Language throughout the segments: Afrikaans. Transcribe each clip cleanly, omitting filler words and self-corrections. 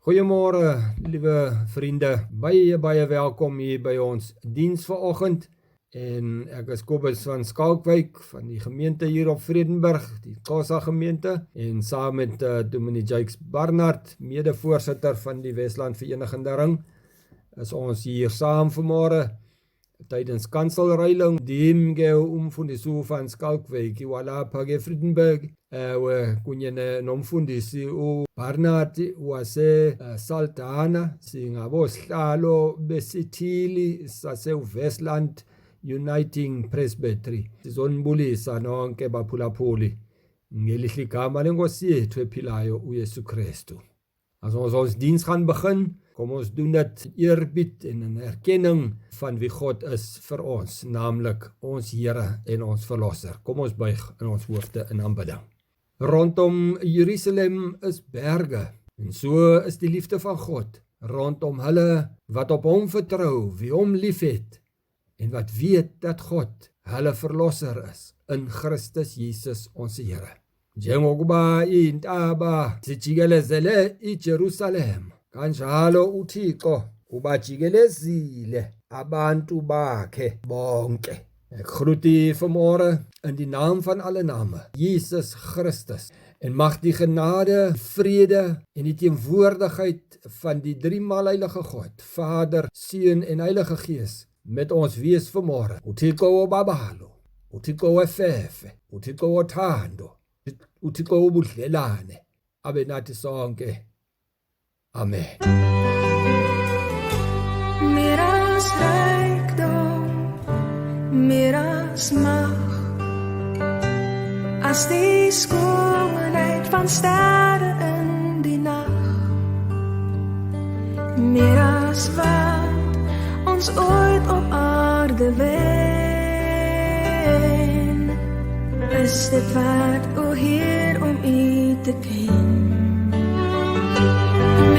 Goeiemôre, liewe vriende. Baie welkom hier by ons diens vanoggend. En ek is Kobus van Skalkwyk van die gemeente hier op Vredenburg, die Kasa gemeente. En saam met Dominee Jakes Barnard, mede-voorsitter van die Wesland Verenigende Ring, is ons hier saam vanmôre tydens kanselreiling. Dimgeu umfundisi van Skalkwyk iwalapha ke Vredenburg. Kunye nomfundisi uBarnard wase Saldanha, singabosihlalo besithili sase-Westland Uniting Presbytery. Sizonibulisa nonke baphulaphuli ngelihle igama lenkosi yethu ephilayo uYesu Kristu. As ons diens gaan begin, kom ons doen dit eerbied en in erkenning van wie God is vir ons, naamlik ons Here en ons Verlosser. Kom ons buig in ons hoofde in aanbidding. Rondom Jerusalem is berge, en so is die liefde van God rondom hulle wat op hom vertrou, wie hom liefhet, en wat weet dat God hulle Verlosser is, in Christus Jesus ons Here. Njengokuba intaba zijikelezele iJerusalem, kanjalo uThixo ubajikelezile abantu bakhe bonke. Ek groet u vanmôre in die naam van alle name, Jesus Christus, en mag die genade, vrede en die teenwoordigheid van die driemaal heilige God, Vader, Seun en Heilige Gees, met ons wees vanmôre. uThixo wobabalo, uThixo wefefe, uThixo wothando, uThixo wobudlelane, abe nathi sonke. Amen. Meer as rykdom, meer as mag, as die skoonheid van sterre in die nag, meer as wat ons ooit op aarde wen, is dit wat o Heer om u te ken.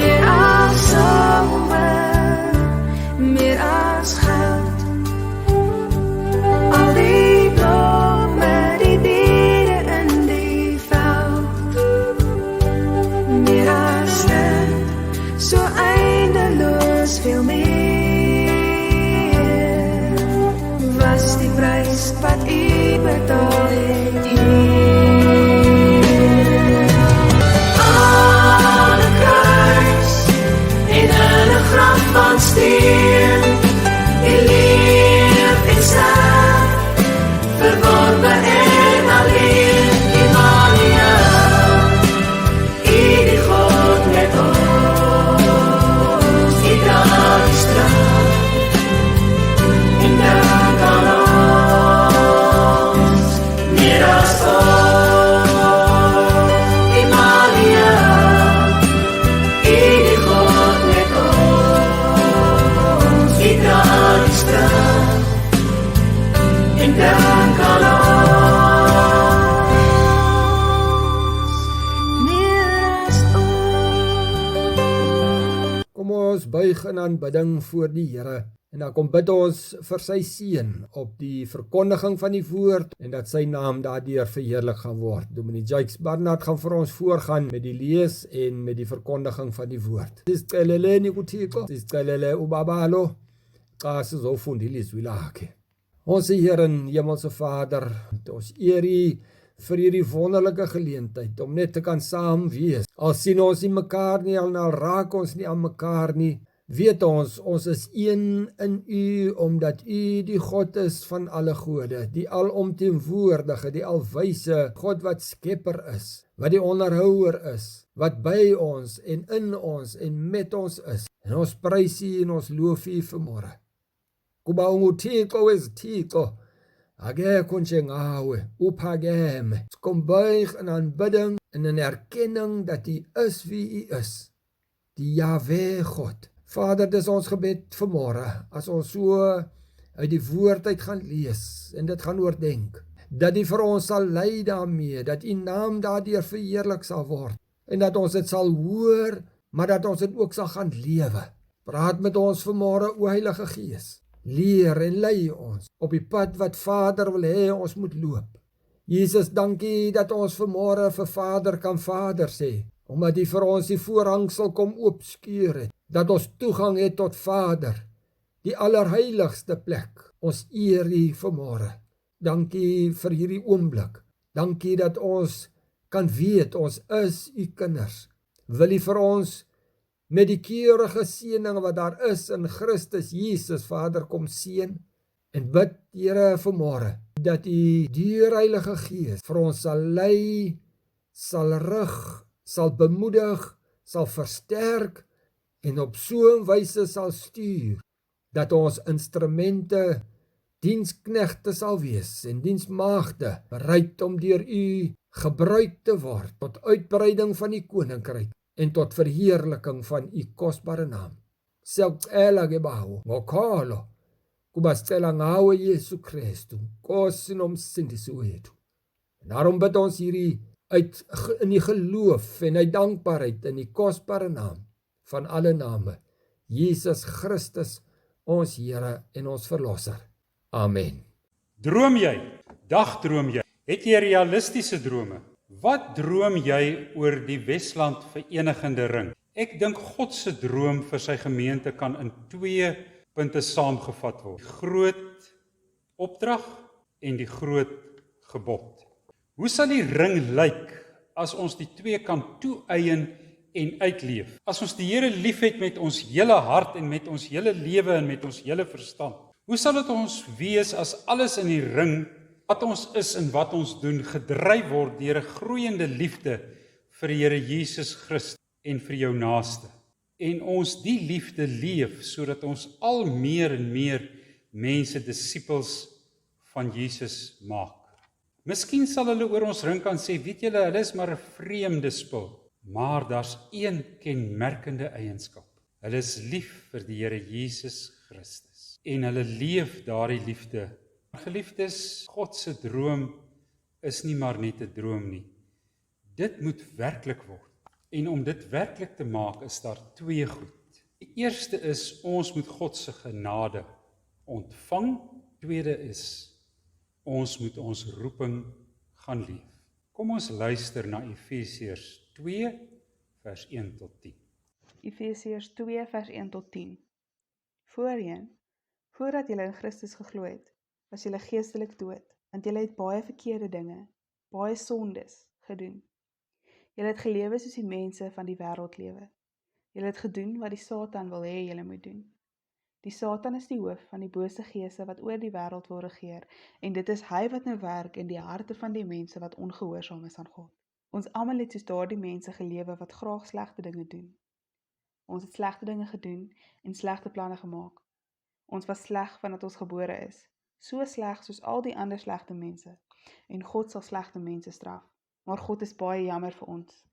Meer as somer, meer as goud, al die blomme, die diere in die veld, meer as dit, so eindeloos veel meer, was die prys wat u betaal het hier. Van steen, die leef en sterf, verworpen en alleen, Emmanuel, die God met ons, die draagt die straf, en dank aan ons, meer as ons, Emmanuel, die God met ons, en dank aan ons, meer as ons. Kom ons buig in aanbidding voor die Here, en dan kom bid ons vir sy seën op die verkondiging van die woord, en dat sy naam daardeur verheerlik gaan word. Dominee Jakes Barnard gaan vir ons voorgaan met die lees en met die verkondiging van die woord. Sisiceleleni kuThixo, sisicelele ubabalo, xa sizofunda ilizwi lakhe. Onze Heer en Hemelse Vader, ons eer u vir hierdie wonderlike geleentheid om net te kan saam wees. Al sien ons nie mekaar nie, al raak ons nie aan mekaar nie, weet ons is een in u, omdat u die God is van alle gode, die alomteenwoordige, die alwyse God wat skepper is, wat die onderhouer is, wat by ons en in ons en met ons is. En ons prys u en ons loof u vanmôre. Kuba unguThixo wezithixo, akekho njengawe, uphakeme. Kom buig in aanbidding en in erkenning dat u is wie u is, die Jahwe God. Vader, dis ons gebed vanmôre, as ons so uit die woord uit gaan lees en dit gaan oordenk, dat u vir ons sal lei daarmee, dat u naam daardeur verheerlik sal word, en dat ons dit sal hoor, maar dat ons dit ook sal gaan lewe. Praat met ons vanmôre, o Heilige Gees. Leer en lei ons op die pad wat Vader wil hê ons moet loop. Jesus, dankie dat ons vanmôre vir Vader kan Vader sê. omdat U vir ons die voorhangsel kom oopskeur het, dat ons toegang het tot Vader, die allerheiligste plek. Ons eer U vanmôre. Dankie vir hierdie oomblik. Dankie dat ons kan weet, ons is U kinders. Wil U vir ons met die keurige seëning wat daar is in Christus Jesus, Vader, kom seën en bid, Here, vanmôre, dat U deur Heilige Gees vir ons sal lei, sal rig, sal bemoedig, sal versterk en op so 'n wyse sal stuur, dat ons instrumente, diensknegte sal wees en diensmaagde, bereid om deur U gebruik te word tot uitbreiding van die koninkryk en tot verheerliking van U kosbare naam. Siyacela ke Bawo, ngokholo kuba sicela ngawe Yesu Kristu, Nkosi nomsindisi wethu. Daarom bid ons hierdie uit in die geloof en uit dankbaarheid in die kosbare naam van alle name, Jesus Christus, ons Here en ons Verlosser. Amen. Droom jy? Dagdroom jy? Het jy realistiese drome? Wat droom jy oor die Wesland Verenigende Ring? Ek dink God se droom vir sy gemeente kan in 2 punte saamgevat word. Die groot opdrag en die groot gebod. Hoe sal die ring lyk as ons die 2 kan toeëien en uitleef? As ons die Here liefhet met ons hele hart en met ons hele lewe en met ons hele verstand. Hoe sal dit ons wees as alles in die ring, wat ons is en wat ons doen, gedryf word deur 'n groeiende liefde vir die Here Jesus Christus en vir jou naaste? En ons die liefde leef, sodat ons al meer en meer mense disippels van Jesus maak. Miskien sal hulle oor ons ring kan sê, weet julle, hulle is maar 'n vreemde spul. Maar daar's een kenmerkende eienskap. Hulle is lief vir die Here Jesus Christus. En hulle leef daardie liefde. Geliefdes, God se droom is nie maar net 'n droom nie. Dit moet werklik word. En om dit werklik te maak, is daar 2 goed. Die eerste is, ons moet God se genade ontvang. Tweede is, ons moet ons roeping gaan leef. Kom ons luister na Efesiërs 2 vers 1 tot 10. Efesiërs 2 vers 1 tot 10. Voordat julle in Christus geglo het, was julle geestelik dood, want julle het baie verkeerde dinge, baie sondes gedoen. Julle het gelewe soos die mense van die wêreld lewe. Julle het gedoen wat die Satan wil hê julle moet doen. Die Satan is die hoof van die bose geeste wat oor die wêreld wil regeer, en dit is hy wat nou werk in die harte van die mense wat ongehoorsaam is aan God. Ons almal het soos daardie mense gelewe wat graag slegte dinge doen. Ons het slegte dinge gedoen en slegte planne gemaak. Ons was sleg vandat ons gebore is, so sleg soos al die ander slegte mense, en God sal slegte mense straf. Maar God is baie jammer vir ons.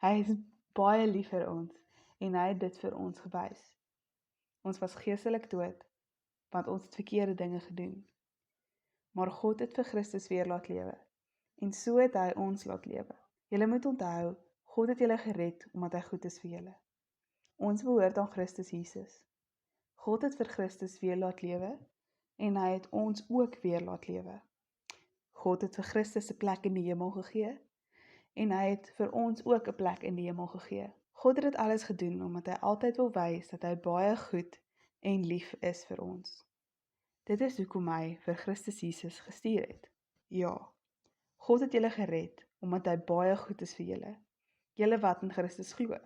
Hy is baie lief vir ons, en hy het dit vir ons gewys. Ons was geestelik dood, want ons het verkeerde dinge gedoen. Maar God het vir Christus weer laat lewe, en so het hy ons laat lewe. Julle moet onthou, God het julle gered, omdat hy goed is vir julle. Ons behoort aan Christus Jesus. God het vir Christus weer laat lewe, en hy het ons ook weer laat lewe. God het vir Christus 'n plek in die hemel gegee, en hy het vir ons ook 'n plek in die hemel gegee. God het dit alles gedoen, omdat hy altyd wil wys dat hy baie goed en lief is vir ons. Dit is hoekom hy vir Christus Jesus gestuur het. Ja, God het julle gered, omdat hy baie goed is vir julle. Julle wat in Christus glo.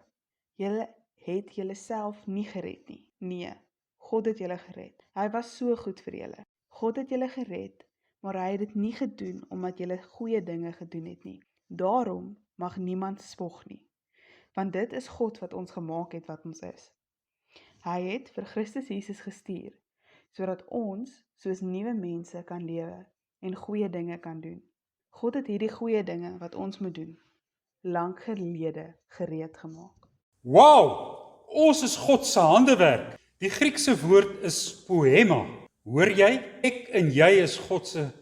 Julle het julle self nie gered nie. Nee, God het julle gered. Hy was so goed vir julle. God het julle gered, maar hy het dit nie gedoen, omdat julle goeie dinge gedoen het nie. Daarom mag niemand spog nie. Want dit is God wat ons gemaak het wat ons is. Hy het vir Christus Jesus gestuur, sodat ons soos nuwe mense kan lewe en goeie dinge kan doen. God het hierdie goeie dinge wat ons moet doen, lank gelede gereed gemaak. Wow! Ons is God se handewerk. Die Griekse woord is poema. Hoor jy? Ek en jy is God se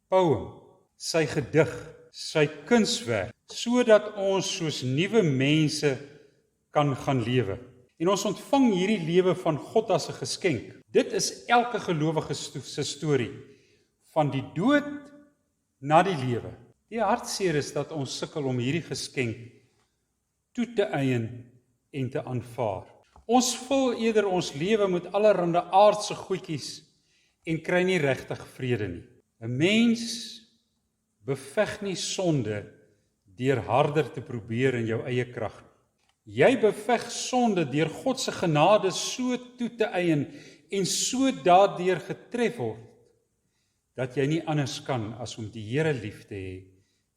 poem, sy gedig, sy kunswerk, sodat ons soos nuwe mense kan gaan lewe. En ons ontvang hierdie lewe van God as 'n geskenk. Dit is elke gelowige se storie, van die dood na die lewe. Die hartseer is dat ons sukkel om hierdie geskenk toe te eien en te aanvaar. Ons vul eerder ons lewe met allerhande aardse goedjies en kry nie regtig vrede nie. 'n Mens beveg nie sonde deur harder te probeer in jou eie krag nie. Jy beveg sonde deur God se genade so toe te eien en so daardeur getref word, dat jy nie anders kan as om die Here lief te hê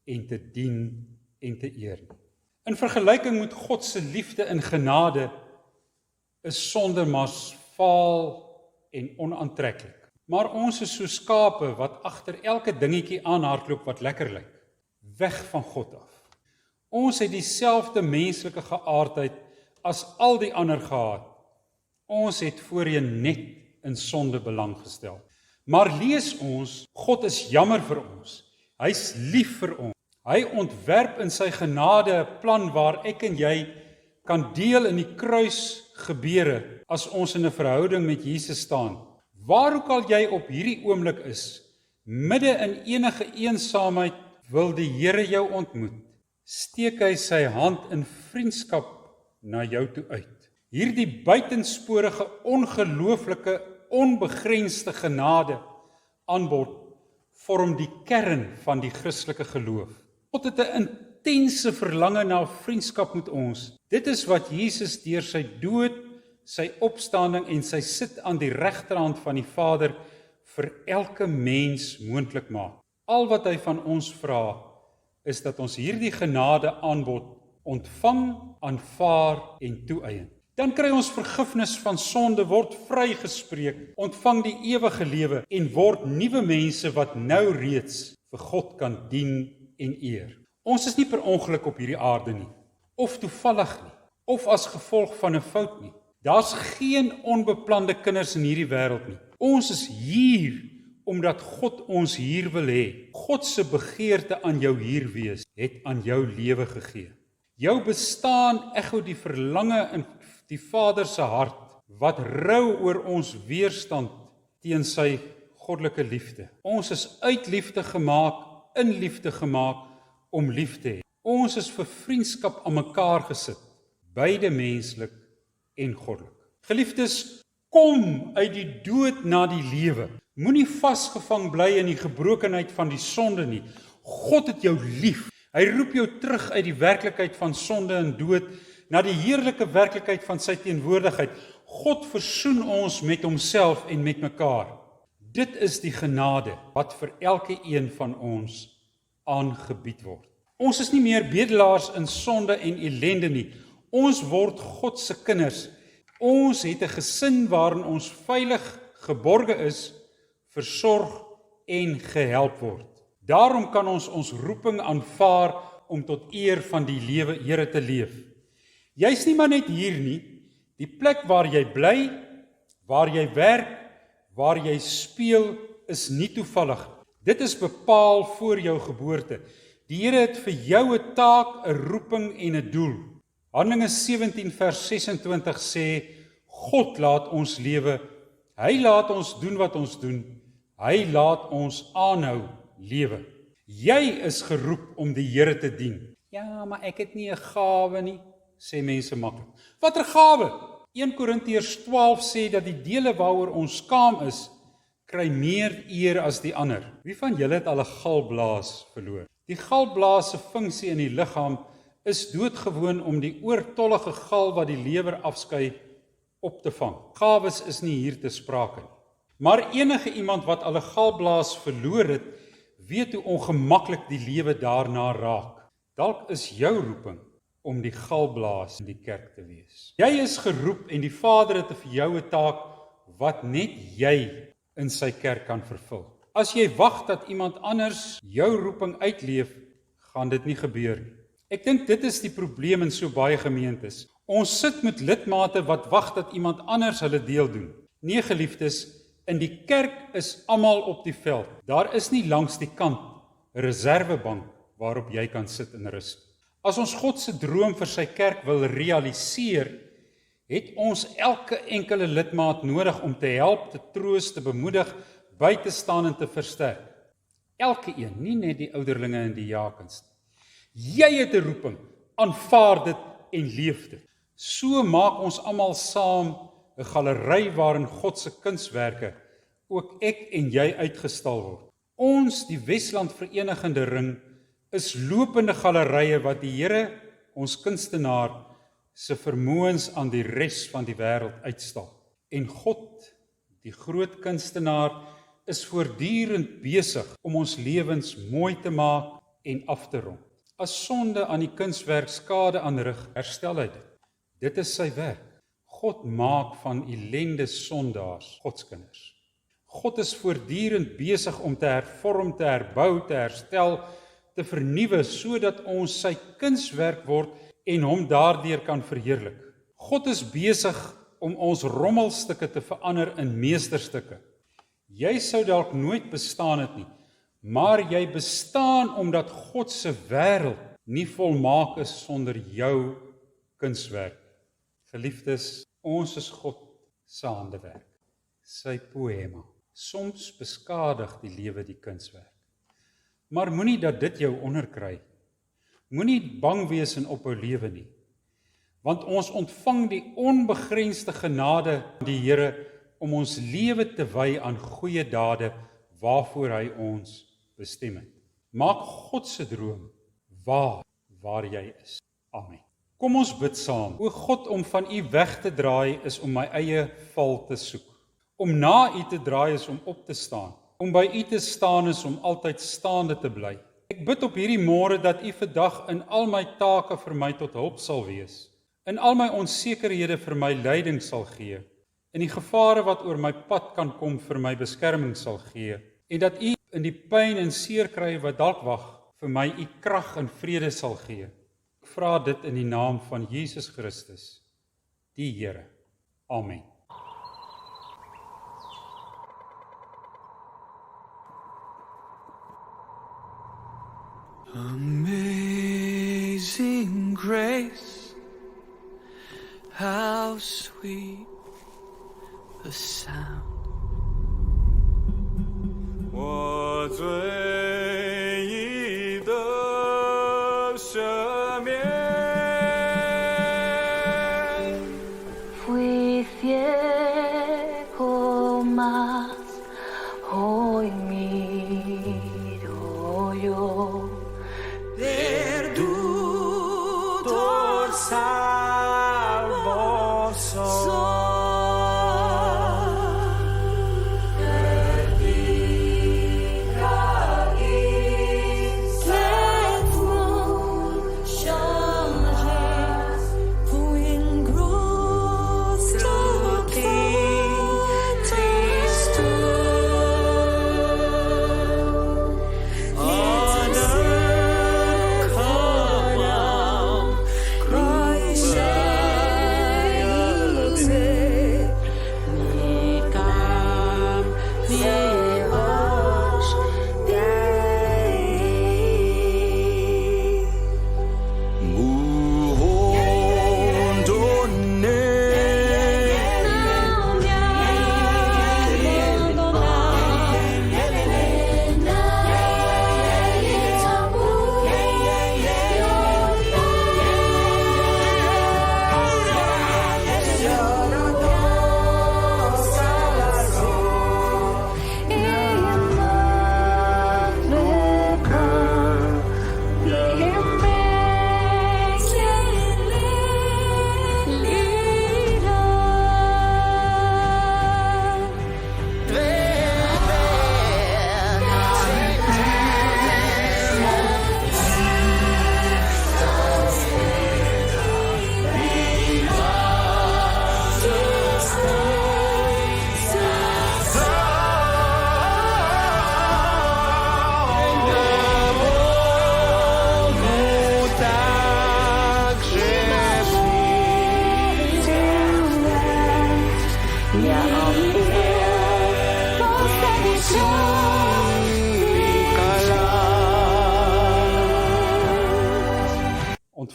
en te dien en te eer nie. In vergelyking met God se liefde en genade is sonde maar vaal en onaantreklik. Maar ons is so skape wat agter elke dingetjie aanhardloop wat lekker lyk, weg van God af. Ons het dieselfde menslike geaardheid as al die ander gehad. Ons het voorheen net in sonde belang gestel. Maar lees ons, God is jammer vir ons. Hy's lief vir ons. Hy ontwerp in sy genade 'n plan waar ek en jy kan deel in die kruisgebeure as ons in 'n verhouding met Jesus staan. Waar ook al jy op hierdie oomblik is, midde in enige eensaamheid, wil die Here jou ontmoet. Steek hy sy hand in vriendskap na jou toe uit. Hierdie buitensporige, ongelooflike, onbegrensde genade aanbod vorm die kern van die Christelike geloof. God het 'n intense verlange na vriendskap met ons. Dit is wat Jesus deur sy dood, sy opstanding en sy sit aan die regterhand van die Vader vir elke mens moontlik maak. Al wat hy van ons vra, is dat ons hierdie genade aanbod ontvang, aanvaar en toeëien. Dan kry ons vergifnis van sonde, word vrygespreek, ontvang die ewige lewe en word nuwe mense wat nou reeds vir God kan dien en eer. Ons is nie per ongeluk op hierdie aarde nie, of toevallig nie, of as gevolg van 'n fout nie. Daar's geen onbeplande kinders in hierdie wêreld nie. Ons is hier omdat God ons hier wil hê. God se begeerte aan jou hier wees, het aan jou lewe gegee. Jou bestaan ekho die verlange in die Vader se hart, wat rou oor ons weerstand teen sy goddelike liefde. Ons is uit liefde gemaak, in liefde gemaak, om lief te hê. Ons is vir vriendskap aan mekaar gesit, beide menslik en goddelik. Geliefdes, kom uit die dood na die lewe. Moenie vasgevang bly in die gebrokenheid van die sonde nie. God het jou lief. Hy roep jou terug uit die werklikheid van sonde en dood na die heerlike werklikheid van sy teenwoordigheid. God versoen ons met homself en met mekaar. Dit is die genade wat vir elke een van ons aangebied word. Ons is nie meer bedelaars in sonde en ellende nie. Ons word God se kinders. Ons het 'n gesin waarin ons veilig geborge is, versorg en gehelp word. Daarom kan ons roeping aanvaar om tot eer van die Here te leef. Jy's nie maar net hier nie. Die plek waar jy bly, waar jy werk, waar jy speel, is nie toevallig. Dit is bepaal voor jou geboorte. Die Here het vir jou 'n taak, 'n roeping en 'n doel. Handelinge 17 vers 26 sê, God laat ons lewe, hy laat ons doen wat ons doen, hy laat ons aanhou lewe. Jy is geroep om die Here te dien. Ja, maar ek het nie 'n gawe nie, sê mense maklik. Watter gawe? 1 Korintiërs 12 sê dat die dele waaroor ons skaam is, kry meer eer as die ander. Wie van julle het al 'n galblaas verloor? Die galblaas se funksie in die liggaam is doodgewoon om die oortollige gal wat die lewer afskei op te vang. Gawes is nie hier te sprake nie. Maar enige iemand wat al 'n galblaas verloor het, weet hoe ongemaklik die lewe daarna raak. Dalk is jou roeping om die galblaas in die kerk te wees. Jy is geroep en die Vader het vir jou 'n taak wat net jy in sy kerk kan vervul. As jy wag dat iemand anders jou roeping uitleef, gaan dit nie gebeur nie. Ek dink dit is die probleem in so baie gemeentes. Ons sit met lidmate wat wag dat iemand anders hulle deel doen. Nee, geliefdes, in die kerk is almal op die veld. Daar is nie langs die kant 'n reservebank waarop jy kan sit en rus. As ons God se droom vir sy kerk wil realiseer, het ons elke enkele lidmaat nodig om te help, te troos, te bemoedig, by te staan en te versterk. Elke een, nie net die ouderlinge en die jakens. Jy het 'n roeping, aanvaar dit en leef dit. So maak ons almal saam 'n galery waarin God se kunswerke, ook ek en jy, uitgestal word. Ons, die Wesland Verenigende Ring, is lopende galerye wat die Here, ons kunstenaar, se vermoëns aan die res van die wêreld uitstal. En God, die groot kunstenaar, is voortdurend besig om ons lewens mooi te maak en af te rond. As sonde aan die kunswerk skade aanrig, herstel hy dit. Dit is sy werk. God maak van ellende sondaars Godskinders. God is voortdurend besig om te hervorm, te herbou, te herstel, te vernuwe, sodat ons sy kunswerk word en hom daardeur kan verheerlik. God is besig om ons rommelstukke te verander in meesterstukke. Jy sou dalk nooit bestaan het nie, maar jy bestaan omdat God se wêreld nie volmaak is sonder jou kunswerk. Geliefdes, ons is God se handewerk, sy poema. Soms beskadig die lewe die kunswerk. Maar moenie dat dit jou onderkry. Moenie bang wees en ophou lewe nie. Want ons ontvang die onbegrensde genade van die Here om ons lewe te wy aan goeie dade waarvoor hy ons bestem het. Maak God se droom waar jy is. Amen. Kom ons bid saam. O God, om van U weg te draai is om my eie val te soek. Om na U te draai is om op te staan. Om by U te staan is om altyd staande te bly. Ek bid op hierdie môre dat U vandag in al my take vir my tot hulp sal wees. In al my onsekerhede vir my leiding sal gee. In die gevare wat oor my pad kan kom vir my beskerming sal gee. En dat U in die pyn en seerkry wat dalk wag vir my U krag en vrede sal gee. Ek vra dit in die naam van Jesus Christus, die Here. Amen. Amazing grace, how sweet the sound. 我最意的赦免。Fui ciego, mas hoy miro yo. Perdutor salvo soy.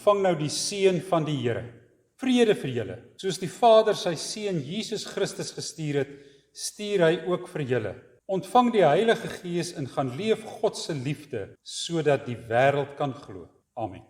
Ontvang nou die seën van die Here. Vrede vir julle. Soos die Vader sy seun Jesus Christus gestuur het, stuur hy ook vir julle. Ontvang die Heilige Gees en gaan leef God se liefde sodat die wêreld kan glo. Amen.